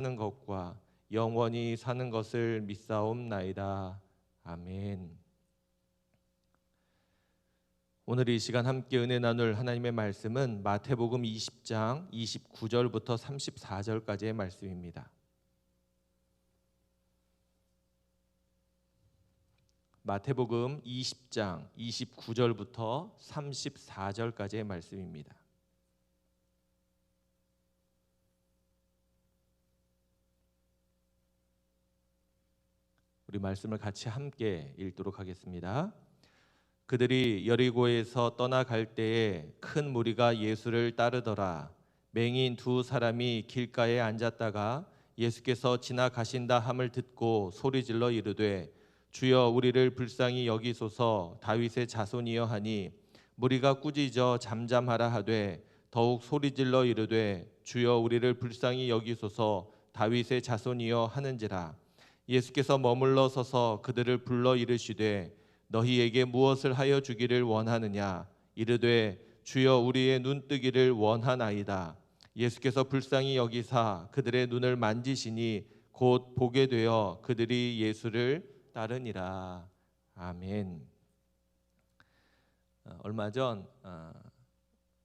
사는 것과 영원히 사는 것을 믿사옵나이다. 아멘. 오늘 이 시간 함께 은혜 나눌 하나님의 말씀은 마태복음 20장 29절부터 34절까지의 말씀입니다. 마태복음 20장 29절부터 34절까지의 말씀입니다. 우리 말씀을 같이 함께 읽도록 하겠습니다. 그들이 여리고에서 떠나갈 때에 큰 무리가 예수를 따르더라. 맹인 두 사람이 길가에 앉았다가 예수께서 지나가신다 함을 듣고 소리질러 이르되 주여 우리를 불쌍히 여기소서 다윗의 자손이여 하니 무리가 꾸짖어 잠잠하라 하되 더욱 소리질러 이르되 주여 우리를 불쌍히 여기소서 다윗의 자손이여 하는지라. 예수께서 머물러 서서 그들을 불러 이르시되 너희에게 무엇을 하여 주기를 원하느냐. 이르되 주여 우리의 눈뜨기를 원하나이다. 예수께서 불쌍히 여기사 그들의 눈을 만지시니 곧 보게 되어 그들이 예수를 따르니라. 아멘. 얼마 전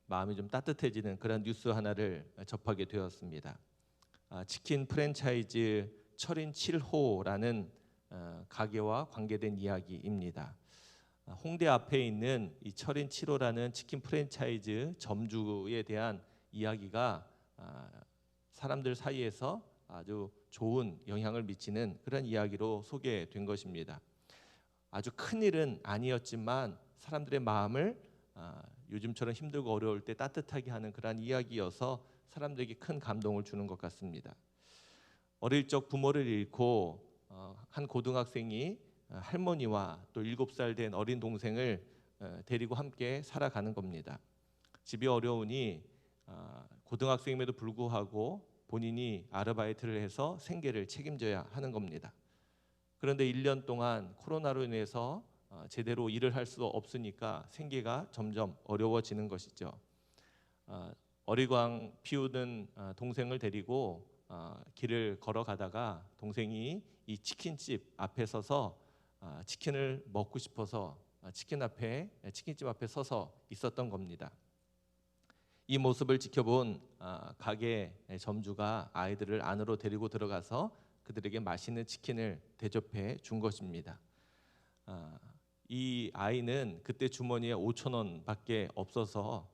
마음이 좀 따뜻해지는 그런 뉴스 하나를 접하게 되었습니다. 치킨 프랜차이즈 철인 7호라는 가게와 관계된 이야기입니다. 홍대 앞에 있는 이 철인 7호라는 치킨 프랜차이즈 점주에 대한 이야기가 사람들 사이에서 아주 좋은 영향을 미치는 그런 이야기로 소개된 것입니다. 아주 큰 일은 아니었지만 사람들의 마음을 요즘처럼 힘들고 어려울 때 따뜻하게 하는 그런 이야기여서 사람들에게 큰 감동을 주는 것 같습니다. 어릴 적 부모를 잃고 한 고등학생이 할머니와 또 7살 된 어린 동생을 데리고 함께 살아가는 겁니다. 집이 어려우니 고등학생임에도 불구하고 본인이 아르바이트를 해서 생계를 책임져야 하는 겁니다. 그런데 1년 동안 코로나로 인해서 제대로 일을 할 수 없으니까 생계가 점점 어려워지는 것이죠. 어리광 피우는 동생을 데리고 길을 걸어가다가 동생이 이 치킨집 앞에 서서 치킨을 먹고 싶어서 치킨집 앞에 서서 있었던 겁니다. 이 모습을 지켜본 가게 점주가 아이들을 안으로 데리고 들어가서 그들에게 맛있는 치킨을 대접해 준 것입니다. 이 아이는 그때 주머니에 5,000원밖에 없어서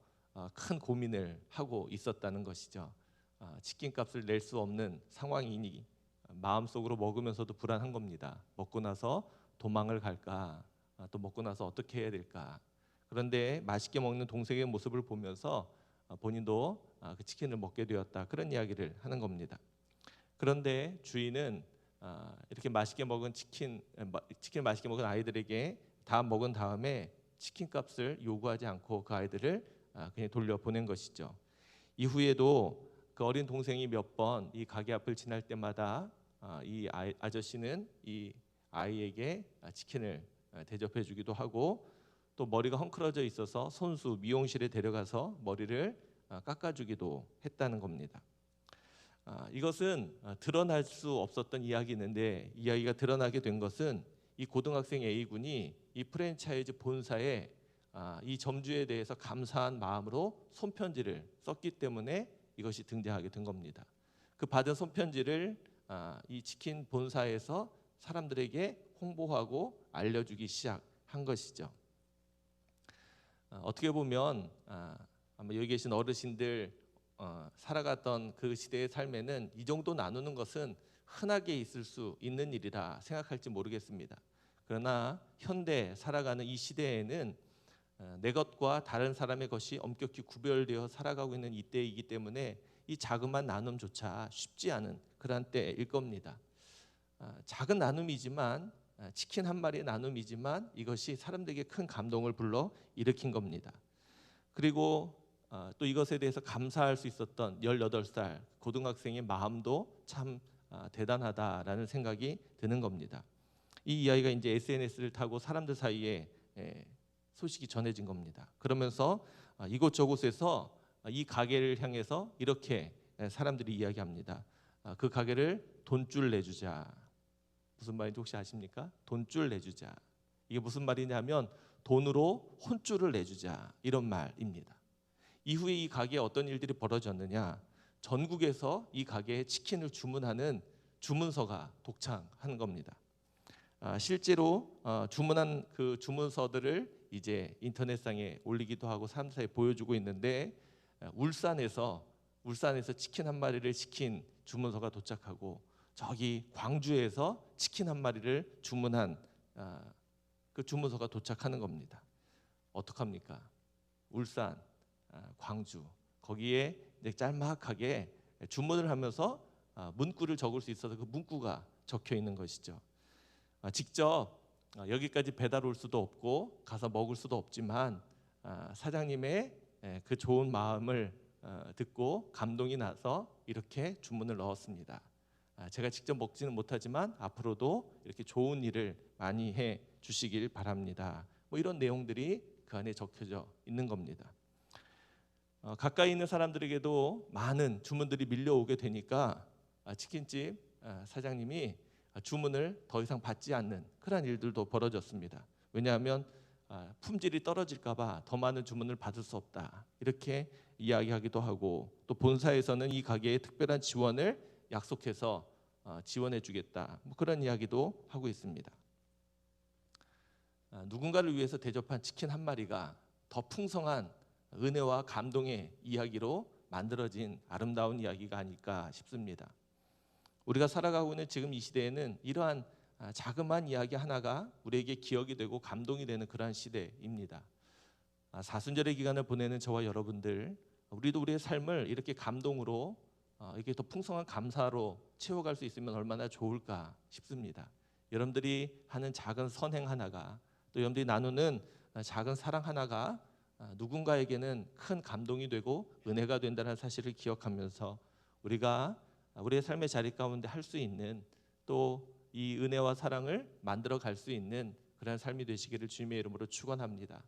큰 고민을 하고 있었다는 것이죠. 치킨값을 낼 수 없는 상황이니 마음속으로 먹으면서도 불안한 겁니다. 먹고 나서 도망을 갈까? 또 먹고 나서 어떻게 해야 될까? 그런데 맛있게 먹는 동생의 모습을 보면서 본인도 그 치킨을 먹게 되었다. 그런 이야기를 하는 겁니다. 그런데 주인은 이렇게 맛있게 먹은 치킨 맛있게 먹은 아이들에게 다 먹은 다음에 치킨값을 요구하지 않고 그 아이들을 그냥 돌려보낸 것이죠. 이후에도 그 어린 동생이 몇 번 이 가게 앞을 지날 때마다 이 아저씨는 이 아이에게 치킨을 대접해 주기도 하고 또 머리가 헝클어져 있어서 손수 미용실에 데려가서 머리를 깎아주기도 했다는 겁니다. 이것은 드러날 수 없었던 이야기인데 이야기가 드러나게 된 것은 이 고등학생 A군이 이 프랜차이즈 본사에 이 점주에 대해서 감사한 마음으로 손편지를 썼기 때문에 이것이 등장하게 된 겁니다. 그 받은 손편지를 이 치킨 본사에서 사람들에게 홍보하고 알려주기 시작한 것이죠. 어떻게 보면 아마 여기 계신 어르신들 살아갔던 그 시대의 삶에는 이 정도 나누는 것은 흔하게 있을 수 있는 일이라 생각할지 모르겠습니다. 그러나 현대 살아가는 이 시대에는 내 것과 다른 사람의 것이 엄격히 구별되어 살아가고 있는 이때이기 때문에 이 자그마한 나눔조차 쉽지 않은 그런 때일 겁니다. 작은 나눔이지만 치킨 한 마리의 나눔이지만 이것이 사람들에게 큰 감동을 불러 일으킨 겁니다. 그리고 또 이것에 대해서 감사할 수 있었던 18살 고등학생의 마음도 참 대단하다라는 생각이 드는 겁니다. 이 이야기가 이제 SNS를 타고 사람들 사이에 소식이 전해진 겁니다. 그러면서 이곳저곳에서 이 가게를 향해서 이렇게 사람들이 이야기합니다. 그 가게를 돈줄 내주자. 무슨 말인지 혹시 아십니까? 돈줄 내주자. 이게 무슨 말이냐면 돈으로 혼줄을 내주자, 이런 말입니다. 이후에 이 가게에 어떤 일들이 벌어졌느냐? 전국에서 이 가게에 치킨을 주문하는 주문서가 독창한 겁니다. 실제로 주문한 그 주문서들을 이제 인터넷상에 올리기도 하고 사람들에 보여주고 있는데, 울산에서 치킨 한 마리를 시킨 주문서가 도착하고, 저기 광주에서 치킨 한 마리를 주문한 그 주문서가 도착하는 겁니다. 어떡합니까? 울산, 광주, 거기에 이제 짤막하게 주문을 하면서 문구를 적을 수 있어서 그 문구가 적혀 있는 것이죠. 직접 여기까지 배달 올 수도 없고 가서 먹을 수도 없지만 사장님의 그 좋은 마음을 듣고 감동이 나서 이렇게 주문을 넣었습니다. 제가 직접 먹지는 못하지만 앞으로도 이렇게 좋은 일을 많이 해 주시길 바랍니다. 뭐 이런 내용들이 그 안에 적혀져 있는 겁니다. 가까이 있는 사람들에게도 많은 주문들이 밀려오게 되니까 치킨집 사장님이 주문을 더 이상 받지 않는 그런 일들도 벌어졌습니다. 왜냐하면 품질이 떨어질까 봐 더 많은 주문을 받을 수 없다, 이렇게 이야기하기도 하고, 또 본사에서는 이 가게에 특별한 지원을 약속해서 지원해 주겠다, 뭐 그런 이야기도 하고 있습니다. 누군가를 위해서 대접한 치킨 한 마리가 더 풍성한 은혜와 감동의 이야기로 만들어진 아름다운 이야기가 아닐까 싶습니다. 우리가 살아가고 있는 지금 이 시대에는 이러한 자그마한 이야기 하나가 우리에게 기억이 되고 감동이 되는 그러한 시대입니다. 사순절의 기간을 보내는 저와 여러분들, 우리도 우리의 삶을 이렇게 감동으로, 이렇게 더 풍성한 감사로 채워갈 수 있으면 얼마나 좋을까 싶습니다. 여러분들이 하는 작은 선행 하나가, 또 여러분들이 나누는 작은 사랑 하나가 누군가에게는 큰 감동이 되고 은혜가 된다는 사실을 기억하면서 우리가 우리의 삶의 자리 가운데 할 수 있는, 또 이 은혜와 사랑을 만들어 갈 수 있는 그런 삶이 되시기를 주님의 이름으로 축원합니다.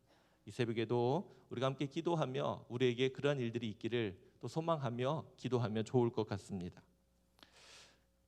이 새벽에도 우리가 함께 기도하며 우리에게 그런 일들이 있기를 또 소망하며 기도하면 좋을 것 같습니다.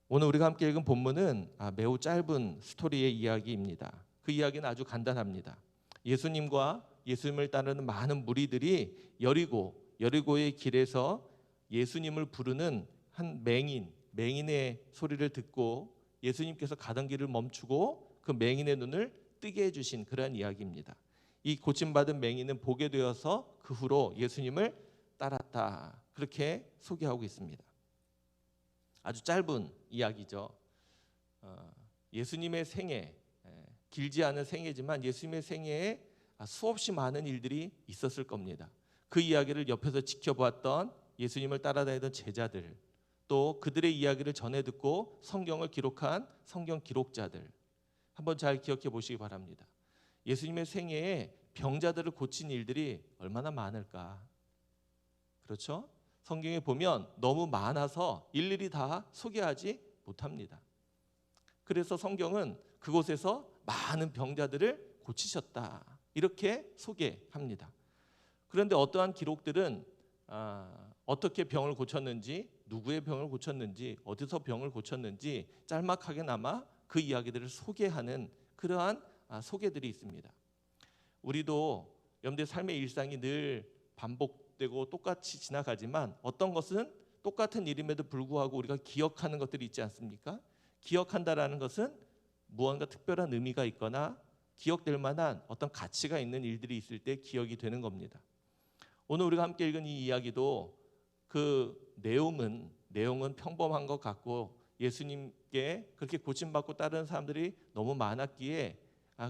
오늘 우리가 함께 읽은 본문은 매우 짧은 스토리의 이야기입니다. 그 이야기는 아주 간단합니다. 예수님과 예수님을 따르는 많은 무리들이 여리고의 길에서 예수님을 부르는 한 맹인의 소리를 듣고 예수님께서 가던 길을 멈추고 그 맹인의 눈을 뜨게 해주신 그런 이야기입니다. 이 고침받은 맹인은 보게 되어서 그 후로 예수님을 따랐다, 그렇게 소개하고 있습니다. 아주 짧은 이야기죠. 예수님의 생애, 길지 않은 생애지만 예수님의 생애에 수없이 많은 일들이 있었을 겁니다. 그 이야기를 옆에서 지켜보았던 예수님을 따라다니던 제자들, 또 그들의 이야기를 전해 듣고 성경을 기록한 성경 기록자들, 한번 잘 기억해 보시기 바랍니다. 예수님의 생애에 병자들을 고친 일들이 얼마나 많을까? 그렇죠? 성경에 보면 너무 많아서 일일이 다 소개하지 못합니다. 그래서 성경은 그곳에서 많은 병자들을 고치셨다, 이렇게 소개합니다. 그런데 어떠한 기록들은 어떻게 병을 고쳤는지, 누구의 병을 고쳤는지, 어디서 병을 고쳤는지 짤막하게나마 그 이야기들을 소개하는 그러한 소개들이 있습니다. 우리도 여러분들의 삶의 일상이 늘 반복되고 똑같이 지나가지만 어떤 것은 똑같은 일임에도 불구하고 우리가 기억하는 것들이 있지 않습니까? 기억한다라는 것은 무언가 특별한 의미가 있거나 기억될 만한 어떤 가치가 있는 일들이 있을 때 기억이 되는 겁니다. 오늘 우리가 함께 읽은 이 이야기도 그 내용은 평범한 것 같고 예수님께 그렇게 고침받고 따르는 사람들이 너무 많았기에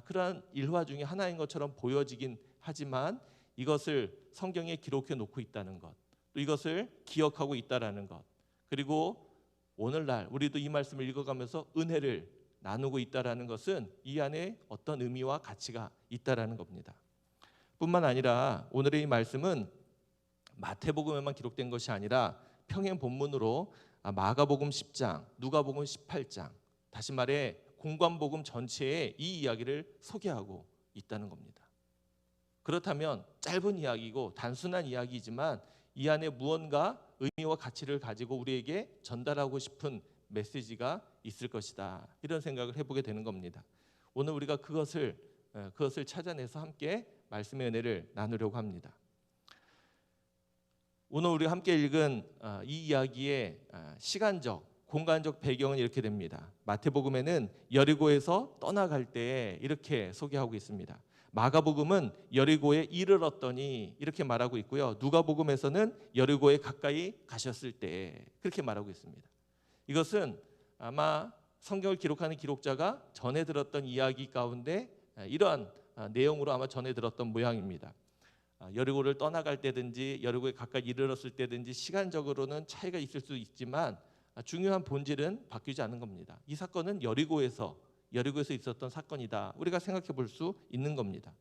그러한 일화 중에 하나인 것처럼 보여지긴 하지만 이것을 성경에 기록해 놓고 있다는 것, 또 이것을 기억하고 있다라는 것, 그리고 오늘날 우리도 이 말씀을 읽어가면서 은혜를 나누고 있다라는 것은 이 안에 어떤 의미와 가치가 있다라는 겁니다. 뿐만 아니라 오늘의 이 말씀은 마태복음에만 기록된 것이 아니라 평행 본문으로 마가복음 10장, 누가복음 18장, 다시 말해 공관복음 전체에 이 이야기를 소개하고 있다는 겁니다. 그렇다면 짧은 이야기고 단순한 이야기지만 이 안에 무언가 의미와 가치를 가지고 우리에게 전달하고 싶은 메시지가 있을 것이다. 이런 생각을 해보게 되는 겁니다. 오늘 우리가 그것을 찾아내서 함께 말씀의 은혜를 나누려고 합니다. 오늘 우리가 함께 읽은 이 이야기의 시간적, 공간적 배경은 이렇게 됩니다. 마태복음에는 여리고에서 떠나갈 때 이렇게 소개하고 있습니다. 마가복음은 여리고에 이르렀더니 이렇게 말하고 있고요. 누가복음에서는 여리고에 가까이 가셨을 때 그렇게 말하고 있습니다. 이것은 아마 성경을 기록하는 기록자가 전해 들었던 이야기 가운데 이러한 내용으로 아마 전해 들었던 모양입니다. 여리고를 떠나갈 때든지 여리고에 가까이 이르렀을 때든지 시간적으로는 차이가 있을 수 있지만 중요한 본질은 바뀌지 않는 겁니다. 이 사건은 여리고에서 있었던 사건이다. 우리가 생각해 볼 수 있는 겁니다.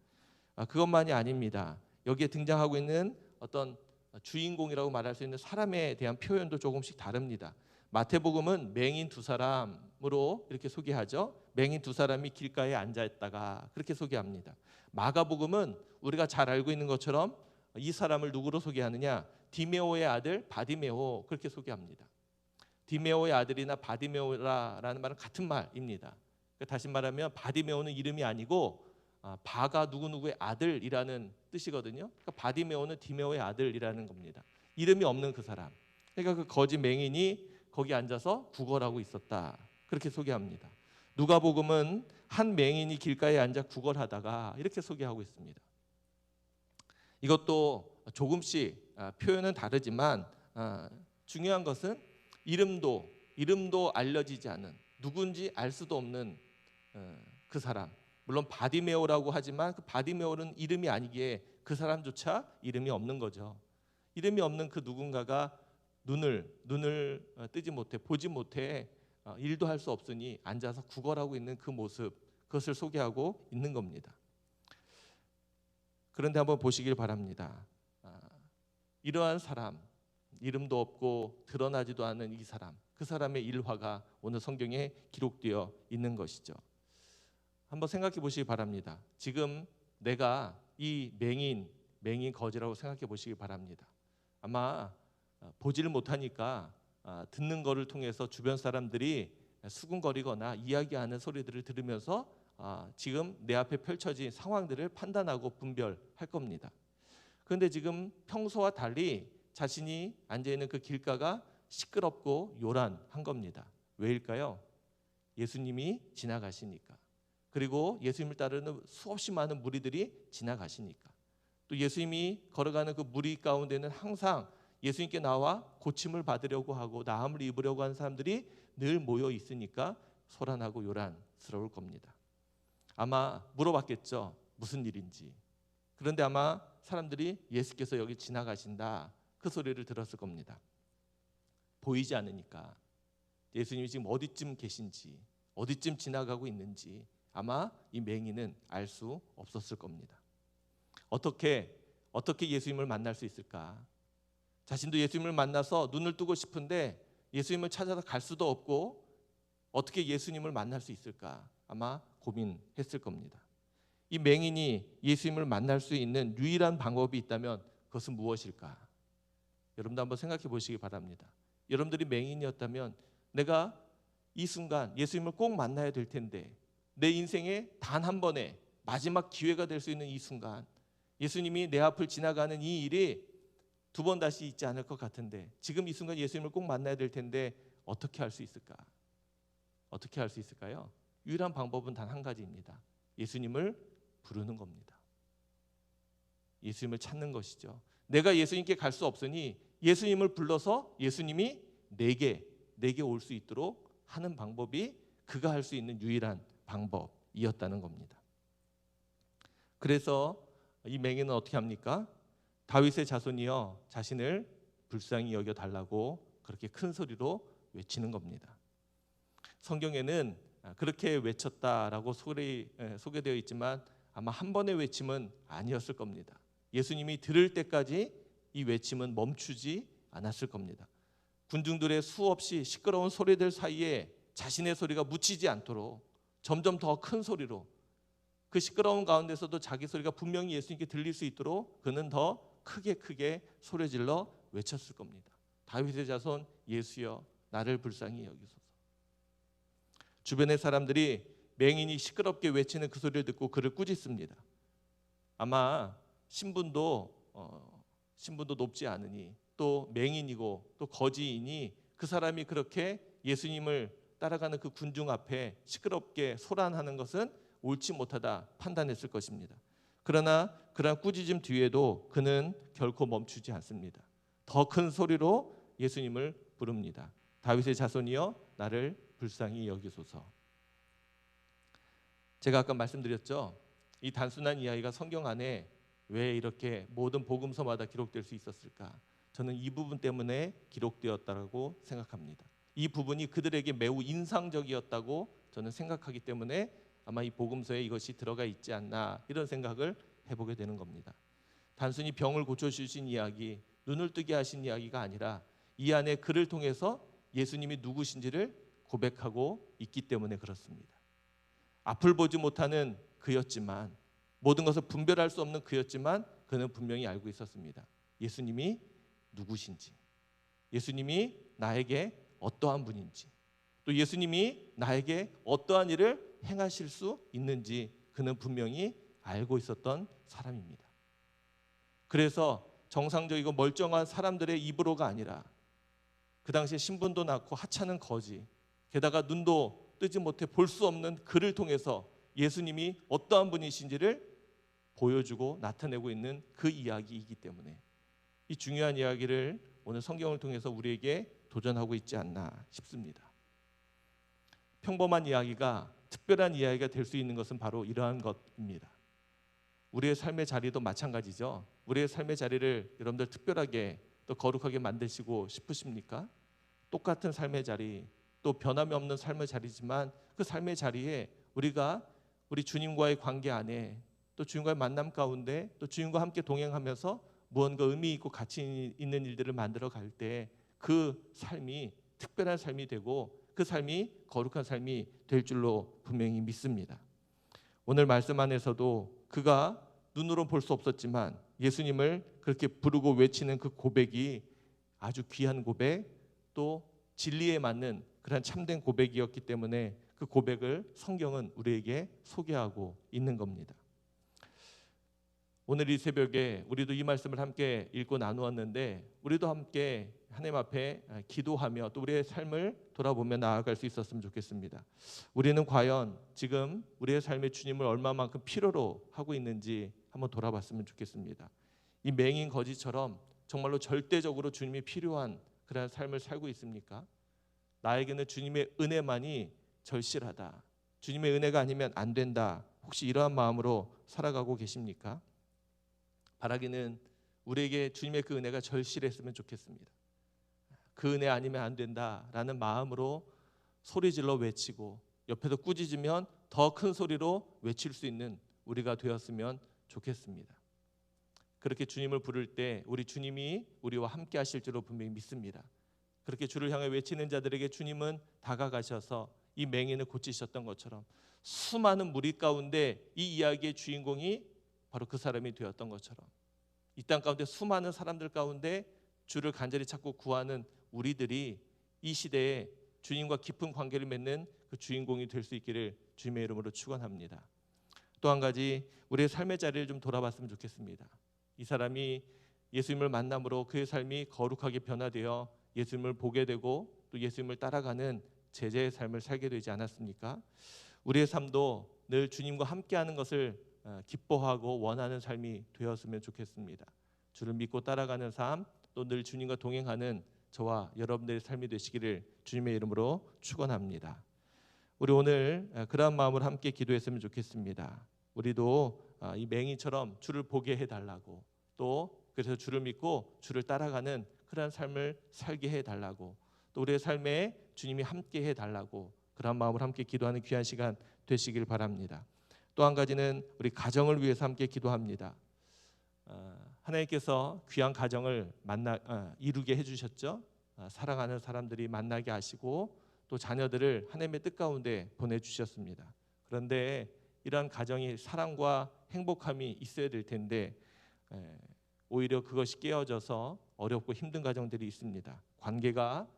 그것만이 아닙니다. 여기에 등장하고 있는 어떤 주인공이라고 말할 수 있는 사람에 대한 표현도 조금씩 다릅니다. 마태복음은 맹인 두 사람으로 이렇게 소개하죠. 맹인 두 사람이 길가에 앉아 있다가 그렇게 소개합니다. 마가복음은 우리가 잘 알고 있는 것처럼 이 사람을 누구로 소개하느냐? 디메오의 아들 바디메오 그렇게 소개합니다. 디메오의 아들이나 바디메오라는 말은 같은 말입니다. 다시 말하면 바디메오는 이름이 아니고 바가 누구누구의 아들이라는 뜻이거든요. 그러니까 바디메오는 디메오의 아들이라는 겁니다. 이름이 없는 그 사람. 그러니까 그 거지 맹인이 거기 앉아서 구걸하고 있었다. 그렇게 소개합니다. 누가복음은 한 맹인이 길가에 앉아 구걸하다가 이렇게 소개하고 있습니다. 이것도 조금씩 표현은 다르지만 중요한 것은 이름도 알려지지 않은 누군지 알 수도 없는 그 사람. 물론 바디메오라고 하지만 그 바디메오는 이름이 아니기에 그 사람조차 이름이 없는 거죠. 이름이 없는 그 누군가가 눈을 뜨지 못해 보지 못해 일도 할 수 없으니 앉아서 구걸하고 있는 그 모습, 그것을 소개하고 있는 겁니다. 그런데 한번 보시길 바랍니다. 이러한 사람, 이름도 없고 드러나지도 않은 이 사람, 그 사람의 일화가 오늘 성경에 기록되어 있는 것이죠. 한번 생각해 보시기 바랍니다. 지금 내가 이 맹인 거지라고 생각해 보시기 바랍니다. 아마 보지를 못하니까 듣는 것을 통해서 주변 사람들이 수군거리거나 이야기하는 소리들을 들으면서 지금 내 앞에 펼쳐진 상황들을 판단하고 분별할 겁니다. 그런데 지금 평소와 달리 자신이 앉아있는 그 길가가 시끄럽고 요란한 겁니다. 왜일까요? 예수님이 지나가시니까. 그리고 예수님을 따르는 수없이 많은 무리들이 지나가시니까. 또 예수님이 걸어가는 그 무리 가운데는 항상 예수님께 나와 고침을 받으려고 하고 나음을 입으려고 하는 사람들이 늘 모여 있으니까 소란하고 요란스러울 겁니다. 아마 물어봤겠죠. 무슨 일인지. 그런데 아마 사람들이 예수께서 여기 지나가신다 그 소리를 들었을 겁니다. 보이지 않으니까 예수님이 지금 어디쯤 계신지 어디쯤 지나가고 있는지 아마 이 맹인은 알 수 없었을 겁니다. 어떻게 예수님을 만날 수 있을까? 자신도 예수님을 만나서 눈을 뜨고 싶은데 예수님을 찾아서 갈 수도 없고 어떻게 예수님을 만날 수 있을까? 아마 고민했을 겁니다. 이 맹인이 예수님을 만날 수 있는 유일한 방법이 있다면 그것은 무엇일까? 여러분도 한번 생각해 보시기 바랍니다. 여러분들이 맹인이었다면 내가 이 순간 예수님을 꼭 만나야 될 텐데 내 인생에 단 한 번의 마지막 기회가 될 수 있는 이 순간 예수님이 내 앞을 지나가는 이 일이 두 번 다시 있지 않을 것 같은데 지금 이 순간 예수님을 꼭 만나야 될 텐데 어떻게 할 수 있을까? 어떻게 할 수 있을까요? 유일한 방법은 단 한 가지입니다. 예수님을 부르는 겁니다. 예수님을 찾는 것이죠. 내가 예수님께 갈 수 없으니 예수님을 불러서 예수님이 내게 올 수 있도록 하는 방법이 그가 할 수 있는 유일한 방법이었다는 겁니다. 그래서 이 맹인은 어떻게 합니까? 다윗의 자손이여 자신을 불쌍히 여겨 달라고 그렇게 큰 소리로 외치는 겁니다. 성경에는 그렇게 외쳤다라고 소개되어 있지만 아마 한 번의 외침은 아니었을 겁니다. 예수님이 들을 때까지 이 외침은 멈추지 않았을 겁니다. 군중들의 수없이 시끄러운 소리들 사이에 자신의 소리가 묻히지 않도록 점점 더 큰 소리로 그 시끄러운 가운데서도 자기 소리가 분명히 예수님께 들릴 수 있도록 그는 더 크게 소리질러 외쳤을 겁니다. 다윗의 자손 예수여 나를 불쌍히 여기소서. 주변의 사람들이 맹인이 시끄럽게 외치는 그 소리를 듣고 그를 꾸짖습니다. 아마 신분도 높지 않으니 또 맹인이고 또 거지이니 그 사람이 그렇게 예수님을 따라가는 그 군중 앞에 시끄럽게 소란하는 것은 옳지 못하다 판단했을 것입니다. 그러나 그러한 꾸짖음 뒤에도 그는 결코 멈추지 않습니다. 더 큰 소리로 예수님을 부릅니다. 다윗의 자손이여 나를 불쌍히 여기소서. 제가 아까 말씀드렸죠. 이 단순한 이야기가 성경 안에 왜 이렇게 모든 복음서마다 기록될 수 있었을까? 저는 이 부분 때문에 기록되었다고 생각합니다. 이 부분이 그들에게 매우 인상적이었다고 저는 생각하기 때문에 아마 이 복음서에 이것이 들어가 있지 않나 이런 생각을 해보게 되는 겁니다. 단순히 병을 고쳐주신 이야기, 눈을 뜨게 하신 이야기가 아니라 이 안에 그를 통해서 예수님이 누구신지를 고백하고 있기 때문에 그렇습니다. 앞을 보지 못하는 그였지만, 모든 것을 분별할 수 없는 그였지만 그는 분명히 알고 있었습니다. 예수님이 누구신지, 예수님이 나에게 어떠한 분인지, 또 예수님이 나에게 어떠한 일을 행하실 수 있는지 그는 분명히 알고 있었던 사람입니다. 그래서 정상적이고 멀쩡한 사람들의 입으로가 아니라 그 당시에 신분도 낮고 하찮은 거지, 게다가 눈도 뜨지 못해 볼 수 없는 그를 통해서 예수님이 어떠한 분이신지를 보여주고 나타내고 있는 그 이야기이기 때문에 이 중요한 이야기를 오늘 성경을 통해서 우리에게 도전하고 있지 않나 싶습니다. 평범한 이야기가 특별한 이야기가 될 수 있는 것은 바로 이러한 것입니다. 우리의 삶의 자리도 마찬가지죠. 우리의 삶의 자리를 여러분들 특별하게 또 거룩하게 만드시고 싶으십니까? 똑같은 삶의 자리, 또 변함이 없는 삶의 자리지만 그 삶의 자리에 우리가 우리 주님과의 관계 안에 또 주님과의 만남 가운데 또 주님과 함께 동행하면서 무언가 의미 있고 가치 있는 일들을 만들어 갈 때 그 삶이 특별한 삶이 되고 그 삶이 거룩한 삶이 될 줄로 분명히 믿습니다. 오늘 말씀 안에서도 그가 눈으로 볼 수 없었지만 예수님을 그렇게 부르고 외치는 그 고백이 아주 귀한 고백, 또 진리에 맞는 그런 참된 고백이었기 때문에 그 고백을 성경은 우리에게 소개하고 있는 겁니다. 오늘 이 새벽에 우리도 이 말씀을 함께 읽고 나누었는데 우리도 함께 하나님 앞에 기도하며 또 우리의 삶을 돌아보며 나아갈 수 있었으면 좋겠습니다. 우리는 과연 지금 우리의 삶에 주님을 얼마만큼 필요로 하고 있는지 한번 돌아봤으면 좋겠습니다. 이 맹인 거지처럼 정말로 절대적으로 주님이 필요한 그런 삶을 살고 있습니까? 나에게는 주님의 은혜만이 절실하다, 주님의 은혜가 아니면 안 된다, 혹시 이러한 마음으로 살아가고 계십니까? 바라기는 우리에게 주님의 그 은혜가 절실했으면 좋겠습니다. 그 은혜 아니면 안 된다라는 마음으로 소리질러 외치고 옆에서 꾸짖으면 더 큰 소리로 외칠 수 있는 우리가 되었으면 좋겠습니다. 그렇게 주님을 부를 때 우리 주님이 우리와 함께 하실 줄로 분명히 믿습니다. 그렇게 주를 향해 외치는 자들에게 주님은 다가가셔서 이 맹인을 고치셨던 것처럼 수많은 무리 가운데 이 이야기의 주인공이 바로 그 사람이 되었던 것처럼 이 땅 가운데 수많은 사람들 가운데 주를 간절히 찾고 구하는 우리들이 이 시대에 주님과 깊은 관계를 맺는 그 주인공이 될 수 있기를 주님의 이름으로 축원합니다. 또 한 가지 우리의 삶의 자리를 좀 돌아봤으면 좋겠습니다. 이 사람이 예수님을 만남으로 그의 삶이 거룩하게 변화되어 예수님을 보게 되고 또 예수님을 따라가는 제자의 삶을 살게 되지 않았습니까? 우리의 삶도 늘 주님과 함께하는 것을 기뻐하고 원하는 삶이 되었으면 좋겠습니다. 주를 믿고 따라가는 삶, 또 늘 주님과 동행하는 저와 여러분들의 삶이 되시기를 주님의 이름으로 축원합니다. 우리 오늘 그러한 마음으로 함께 기도했으면 좋겠습니다. 우리도 이 맹인처럼 주를 보게 해달라고, 또 그래서 주를 믿고 주를 따라가는 그러한 삶을 살게 해달라고, 또 우리의 삶에 주님이 함께 해달라고 그러한 마음으로 함께 기도하는 귀한 시간 되시길 바랍니다. 또 한 가지는 우리 가정을 위해서 함께 기도합니다. 하나님께서 귀한 가정을 이루게 해주셨죠. 사랑하는 사람들이 만나게 하시고 또 자녀들을 하나님의 뜻 가운데 보내주셨습니다. 그런데 이러한 가정이 사랑과 행복함이 있어야 될 텐데 오히려 그것이 깨어져서 어렵고 힘든 가정들이 있습니다. 관계가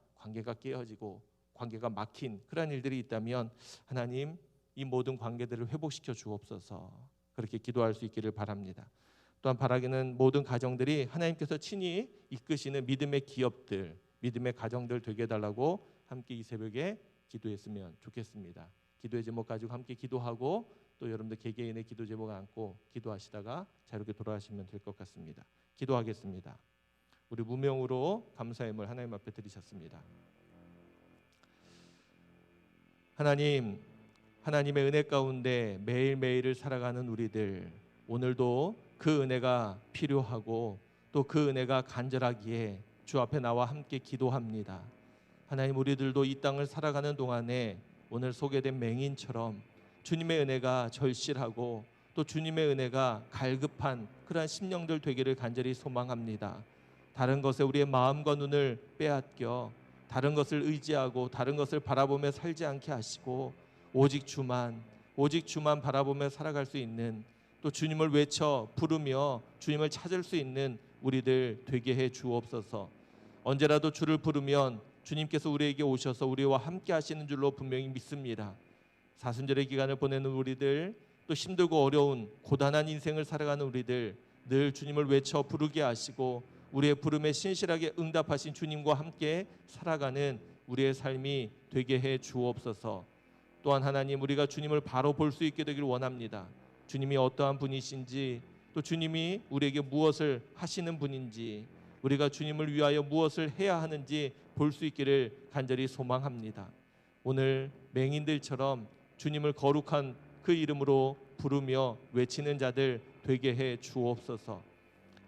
깨어지고 관계가 막힌 그런 일들이 있다면 하나님 이 모든 관계들을 회복시켜 주옵소서, 그렇게 기도할 수 있기를 바랍니다. 또한 바라기는 모든 가정들이 하나님께서 친히 이끄시는 믿음의 기업들, 믿음의 가정들 되게 해달라고 함께 이 새벽에 기도했으면 좋겠습니다. 기도의 제목 가지고 함께 기도하고 또 여러분들 개개인의 기도 제목 안고 기도하시다가 자유롭게 돌아가시면 될 것 같습니다. 기도하겠습니다. 우리 무명으로 감사함을 하나님 앞에 드리셨습니다. 하나님, 하나님의 은혜 가운데 매일매일을 살아가는 우리들, 오늘도 그 은혜가 필요하고 또 그 은혜가 간절하기에 주 앞에 나와 함께 기도합니다. 하나님, 우리들도 이 땅을 살아가는 동안에 오늘 소개된 맹인처럼 주님의 은혜가 절실하고 또 주님의 은혜가 갈급한 그러한 심령들 되기를 간절히 소망합니다. 다른 것에 우리의 마음과 눈을 빼앗겨 다른 것을 의지하고 다른 것을 바라보며 살지 않게 하시고 오직 주만 바라보며 살아갈 수 있는, 또 주님을 외쳐 부르며 주님을 찾을 수 있는 우리들 되게 해 주옵소서. 언제라도 주를 부르면 주님께서 우리에게 오셔서 우리와 함께 하시는 줄로 분명히 믿습니다. 사순절의 기간을 보내는 우리들, 또 힘들고 어려운 고단한 인생을 살아가는 우리들, 늘 주님을 외쳐 부르게 하시고 우리의 부름에 신실하게 응답하신 주님과 함께 살아가는 우리의 삶이 되게 해 주옵소서. 또한 하나님, 우리가 주님을 바로 볼 수 있게 되기를 원합니다. 주님이 어떠한 분이신지, 또 주님이 우리에게 무엇을 하시는 분인지, 우리가 주님을 위하여 무엇을 해야 하는지 볼 수 있기를 간절히 소망합니다. 오늘 맹인들처럼 주님을 거룩한 그 이름으로 부르며 외치는 자들 되게 해 주옵소서.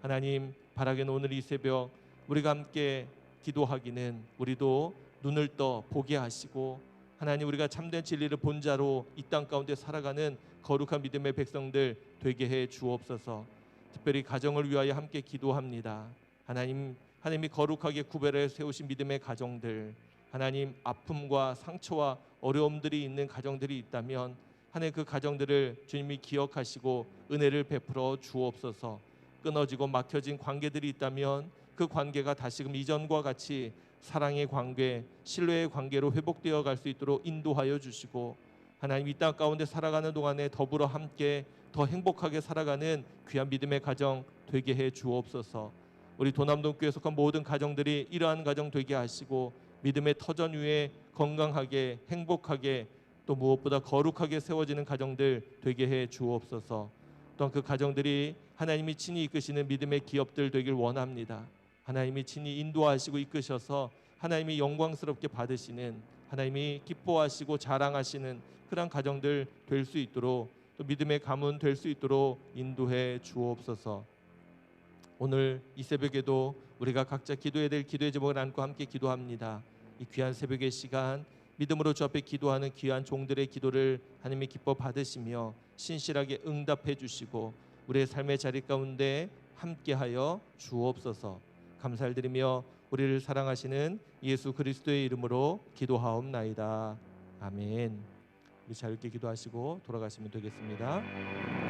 하나님, 바라기는 오늘 이 새벽 우리가 함께 기도하기는 우리도 눈을 떠 보게 하시고, 하나님, 우리가 참된 진리를 본 자로 이 땅 가운데 살아가는 거룩한 믿음의 백성들 되게 해 주옵소서. 특별히 가정을 위하여 함께 기도합니다. 하나님이 거룩하게 구별해 세우신 믿음의 가정들, 하나님, 아픔과 상처와 어려움들이 있는 가정들이 있다면 하나님 그 가정들을 주님이 기억하시고 은혜를 베풀어 주옵소서. 끊어지고 막혀진 관계들이 있다면 그 관계가 다시금 이전과 같이 사랑의 관계, 신뢰의 관계로 회복되어 갈 수 있도록 인도하여 주시고, 하나님 이 땅 가운데 살아가는 동안에 더불어 함께 더 행복하게 살아가는 귀한 믿음의 가정 되게 해 주옵소서. 우리 도남동교회에 속한 모든 가정들이 이러한 가정 되게 하시고 믿음의 터전 위에 건강하게 행복하게 또 무엇보다 거룩하게 세워지는 가정들 되게 해 주옵소서. 또한 그 가정들이 하나님이 친히 이끄시는 믿음의 기업들 되길 원합니다. 하나님이 친히 인도하시고 이끄셔서 하나님이 영광스럽게 받으시는, 하나님이 기뻐하시고 자랑하시는 그런 가정들 될 수 있도록, 또 믿음의 가문 될 수 있도록 인도해 주옵소서. 오늘 이 새벽에도 우리가 각자 기도해야 될 기도의 제목을 안고 함께 기도합니다. 이 귀한 새벽의 시간, 믿음으로 주 앞에 기도하는 귀한 종들의 기도를 하나님이 기뻐 받으시며 신실하게 응답해 주시고 우리의 삶의 자리 가운데 함께하여 주옵소서. 감사를 드리며 우리를 사랑하시는 예수 그리스도의 이름으로 기도하옵나이다. 아멘. 우리 자유롭게 기도하시고 돌아가시면 되겠습니다.